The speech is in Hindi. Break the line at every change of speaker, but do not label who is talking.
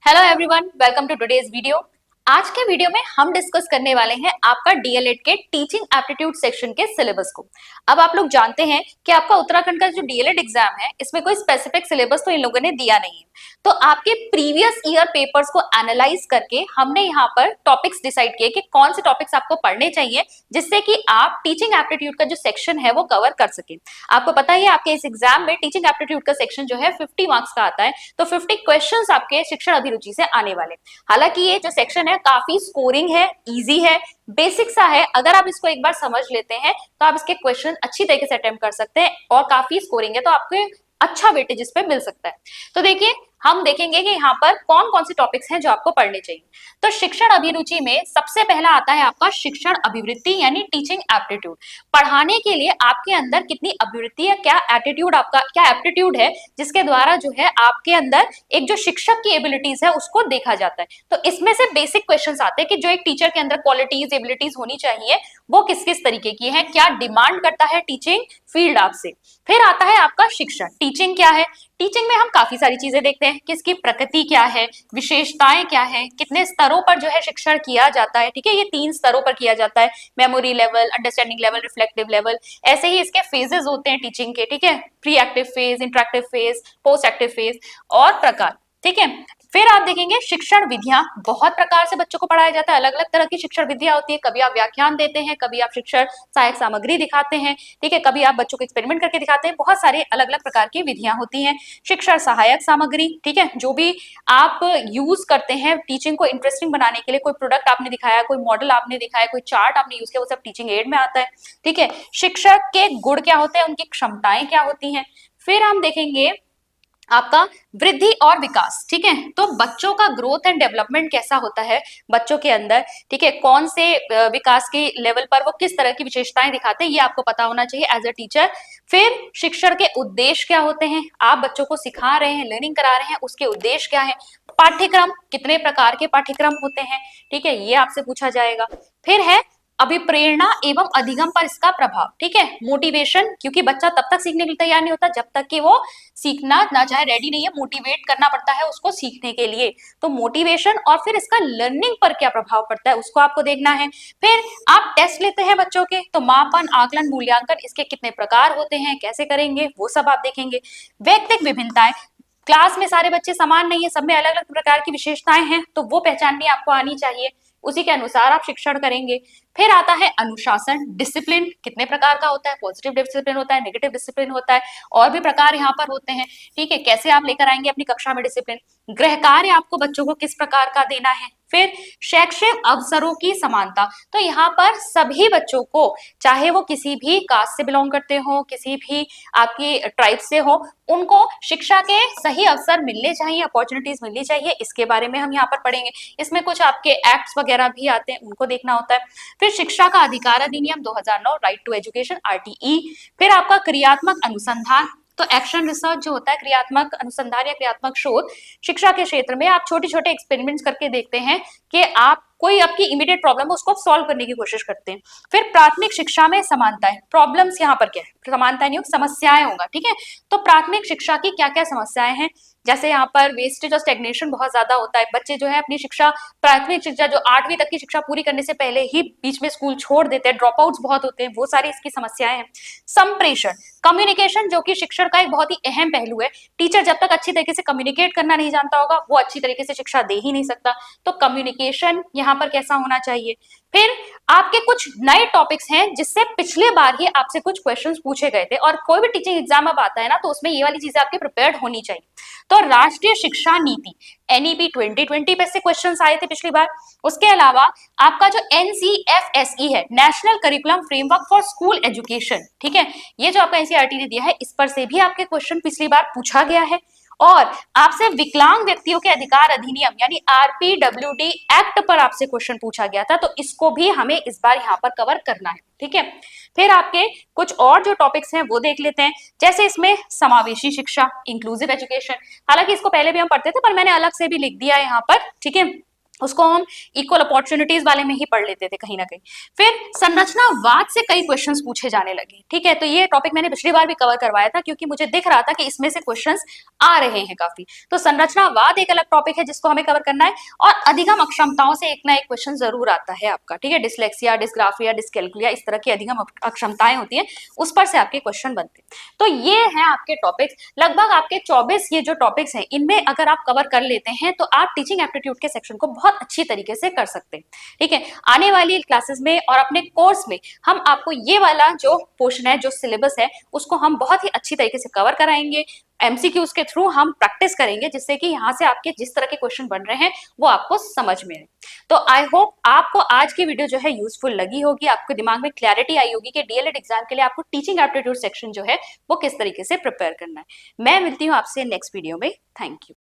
Hello everyone, welcome to today's video. आज के वीडियो में हम डिस्कस करने वाले हैं आपका डीएलएड के टीचिंग एप्टीट्यूड सेक्शन के सिलेबस को। अब आप लोग जानते हैं कि आपका उत्तराखंड का जो डीएलएड एग्जाम है, इसमें कोई स्पेसिफिक सिलेबस तो इन लोगों ने दिया नहीं है। तो आपके प्रीवियस ईयर पेपर्स को एनालाइज करके हमने यहाँ पर टॉपिक्स डिसाइड किए कि कौन से टॉपिक्स आपको पढ़ने चाहिए, जिससे कि आप टीचिंग एप्टीट्यूड का जो सेक्शन है वो कवर कर सके। आपको पता ही है आपके इस एग्जाम में टीचिंग एप्टीट्यूड का सेक्शन जो है 50 मार्क्स का आता है, तो 50 क्वेश्चंस आपके शिक्षण अभिरुचि से आने वाले। हालांकि ये जो सेक्शन है काफी स्कोरिंग है, इजी है, बेसिक सा है। अगर आप इसको एक बार समझ लेते हैं तो आप इसके क्वेश्चन अच्छी तरीके से अटेम्प्ट कर सकते हैं और काफी स्कोरिंग है तो आपको अच्छा वेटेज इस पे मिल सकता है। तो देखिए, हम देखेंगे कि यहाँ पर कौन कौन से टॉपिक्स हैं जो आपको पढ़ने चाहिए। तो शिक्षण अभिरुचि में सबसे पहला आता है आपका शिक्षण अभिवृत्ति यानी टीचिंग एप्टीट्यूड। पढ़ाने के लिए आपके अंदर कितनी अभिवृत्ति है, क्या एटीट्यूड, आपका क्या एप्टीट्यूड है, जिसके द्वारा जो है आपके अंदर एक जो शिक्षक की एबिलिटीज है उसको देखा जाता है। तो इसमें से बेसिक क्वेश्चंस आते हैं कि जो एक टीचर के अंदर क्वालिटीज एबिलिटीज होनी चाहिए वो किस किस तरीके की है, क्या डिमांड करता है टीचिंग फील्ड आपसे। फिर आता है आपका शिक्षण। टीचिंग क्या है? टीचिंग में हम काफी सारी चीजें देखते हैं कि इसकी प्रकृति क्या है, विशेषताएं क्या है, कितने स्तरों पर जो है शिक्षण किया जाता है। ठीक है, ये 3 स्तरों पर किया जाता है, memory level, understanding level, reflective level. ऐसे ही इसके फेजेस होते हैं टीचिंग के। ठीक है, pre active phase, interactive phase, post active phase और प्रकार। ठीक है, फिर आप देखेंगे शिक्षण विधियां। बहुत प्रकार से बच्चों को पढ़ाया जाता है, अलग अलग तरह की शिक्षण विधियां होती है। कभी आप व्याख्यान देते हैं, कभी आप शिक्षण सहायक सामग्री दिखाते हैं, ठीक है, कभी आप बच्चों को एक्सपेरिमेंट करके दिखाते हैं। बहुत सारे अलग अलग प्रकार की विधियां होती हैं। शिक्षण सहायक सामग्री, ठीक है, जो भी आप यूज करते हैं टीचिंग को इंटरेस्टिंग बनाने के लिए, कोई प्रोडक्ट आपने दिखाया, कोई मॉडल आपने दिखाया, कोई चार्ट आपने यूज किया, वो सब टीचिंग एड में आता है। ठीक है, शिक्षक के गुण क्या होते हैं, उनकी क्षमताएं क्या होती हैं। फिर हम देखेंगे आपका वृद्धि और विकास। ठीक है, तो बच्चों का ग्रोथ एंड डेवलपमेंट कैसा होता है बच्चों के अंदर। ठीक है, कौन से विकास के लेवल पर वो किस तरह की विशेषताएं दिखाते हैं, ये आपको पता होना चाहिए एज अ टीचर। फिर शिक्षण के उद्देश्य क्या होते हैं, आप बच्चों को सिखा रहे हैं, लर्निंग करा रहे हैं, उसके उद्देश्य क्या है। पाठ्यक्रम, कितने प्रकार के पाठ्यक्रम होते हैं, ठीक है, ये आपसे पूछा जाएगा। फिर है अभिप्रेरणा एवं अधिगम पर इसका प्रभाव। ठीक है, मोटिवेशन, क्योंकि बच्चा तब तक सीखने के लिए तैयार नहीं होता जब तक कि वो सीखना ना चाहे, रेडी नहीं है, मोटिवेट करना पड़ता है उसको सीखने के लिए। तो मोटिवेशन और फिर इसका लर्निंग पर क्या प्रभाव पड़ता है उसको आपको देखना है। फिर आप टेस्ट लेते हैं बच्चों के, तो मापन, आकलन, मूल्यांकन, इसके कितने प्रकार होते हैं, कैसे करेंगे, वो सब आप देखेंगे। व्यक्तिगत विभिन्नताएं, क्लास में सारे बच्चे समान नहीं है, सब में अलग अलग प्रकार की विशेषताएं हैं, तो वो पहचाननी आपको आनी चाहिए, उसी के अनुसार आप शिक्षण करेंगे। फिर आता है अनुशासन, डिसिप्लिन, कितने प्रकार का होता है, पॉजिटिव डिसिप्लिन होता है, नेगेटिव डिसिप्लिन होता है, और भी प्रकार यहाँ पर होते हैं। ठीक है, कैसे आप लेकर आएंगे अपनी कक्षा में डिसिप्लिन। गृह कार्य आपको बच्चों को किस प्रकार का देना है। फिर शैक्षिक अवसरों की समानता, तो यहाँ पर सभी बच्चों को, चाहे वो किसी भी कास्ट से बिलोंग करते हो, किसी भी आपकी ट्राइब से हो, उनको शिक्षा के सही अवसर मिलने चाहिए, अपॉर्चुनिटीज मिलनी चाहिए, इसके बारे में हम यहाँ पर पढ़ेंगे। इसमें कुछ आपके एक्ट्स वगैरह भी आते हैं, उनको देखना होता है। फिर शिक्षा का अधिकार अधिनियम 2009, राइट टू एजुकेशन, आरटीई। फिर आपका क्रियात्मक अनुसंधान, तो एक्शन रिसर्च जो होता है, क्रियात्मक अनुसंधान या क्रियात्मक शोध। शिक्षा के क्षेत्र में आप छोटे छोटे एक्सपेरिमेंट्स करके देखते हैं कि आप कोई आपकी इमीडिएट प्रॉब्लम है उसको सॉल्व करने की कोशिश करते हैं। फिर प्राथमिक शिक्षा में समानताएं, प्रॉब्लम्स यहाँ पर क्या है, समानताएं नहीं हो, समस्याएं होगा। ठीक है, तो प्राथमिक शिक्षा की क्या क्या समस्याएं हैं, जैसे यहाँ पर वेस्टेज और स्टेग्नेशन बहुत ज्यादा होता है। बच्चे जो है अपनी शिक्षा, प्राथमिक शिक्षा जो 8वीं तक की शिक्षा पूरी करने से पहले ही बीच में स्कूल छोड़ देते हैं, ड्रॉप आउट्स बहुत होते हैं, वो सारी इसकी समस्याएं हैं। संप्रेषण, कम्युनिकेशन, जो कि शिक्षण का एक बहुत ही अहम पहलू है। टीचर जब तक अच्छी तरीके से कम्युनिकेट करना नहीं जानता होगा, वो अच्छी तरीके से शिक्षा दे ही नहीं सकता। तो कम्युनिकेशन यहाँ पर कैसा होना चाहिए। फिर आपके कुछ नए टॉपिक्स हैं जिससे पिछले बार ही आपसे कुछ क्वेश्चंस पूछे गए थे, और कोई भी टीचिंग एग्जाम अब आता है ना, तो उसमें ये वाली चीजें आपके प्रिपेयर्ड होनी चाहिए। तो राष्ट्रीय शिक्षा नीति, एनईपी 2020 पे से क्वेश्चंस आए थे पिछली बार। उसके अलावा आपका जो एनसीएफएसई है, national curriculum framework for school education, ठीक है, ये जो आपका एनसीईआरटी ने दिया है, इस पर से भी आपके क्वेश्चन पिछली बार पूछा गया है। और आपसे विकलांग व्यक्तियों के अधिकार अधिनियम यानी आरपीडब्ल्यूडी एक्ट पर आपसे क्वेश्चन पूछा गया था, तो इसको भी हमें इस बार यहाँ पर कवर करना है। ठीक है, फिर आपके कुछ और जो टॉपिक्स हैं वो देख लेते हैं, जैसे इसमें समावेशी शिक्षा, इंक्लूसिव एजुकेशन। हालांकि इसको पहले भी हम पढ़ते थे, पर मैंने अलग से भी लिख दिया है यहाँ पर। ठीक है, उसको हम इक्वल अपॉर्चुनिटीज वाले में ही पढ़ लेते थे कहीं ना कहीं। फिर संरचनावाद से कई क्वेश्चंस पूछे जाने लगे, ठीक है। तो ये टॉपिक मैंने पिछली बार भी कवर करवाया था क्योंकि मुझे दिख रहा था कि इसमें से क्वेश्चंस आ रहे हैं काफी। तो संरचनावाद एक अलग टॉपिक है जिसको हमें कवर करना है, और अधिगम अक्षमताओं से एक ना एक क्वेश्चन जरूर आता है आपका, ठीक है। डिसलेक्सिया, डिस्ग्राफिया, डिस्कैल्कुलिया, इस तरह की अधिगम अक्षमताएं होती है, उस पर से आपके क्वेश्चन बनते हैं। तो ये है आपके टॉपिक्स, लगभग आपके 24 ये जो टॉपिक्स हैं, इनमें अगर आप कवर कर लेते हैं तो आप टीचिंग एप्टीट्यूड के सेक्शन को बहुत अच्छी तरीके से कर सकते हैं, ठीक है। आने वाली क्लासेस में और अपने कोर्स में हम आपको ये वाला जो पोर्शन है, जो सिलेबस है, उसको हम बहुत ही अच्छी तरीके से कवर कराएंगे। एमसीक्यूज के थ्रू हम प्रैक्टिस करेंगे जिससे कि यहाँ से आपके जिस तरह के क्वेश्चन बन रहे हैं वो आपको समझ में आए। तो आई होप आपको आज की वीडियो जो है यूजफुल लगी होगी, आपके दिमाग में क्लैरिटी आई होगी कि डीएलएड एग्जाम के लिए आपको टीचिंग एप्टीट्यूड सेक्शन जो है वो किस तरीके से प्रिपेयर करना है। मैं मिलती हूँ आपसे नेक्स्ट वीडियो में। Thank you.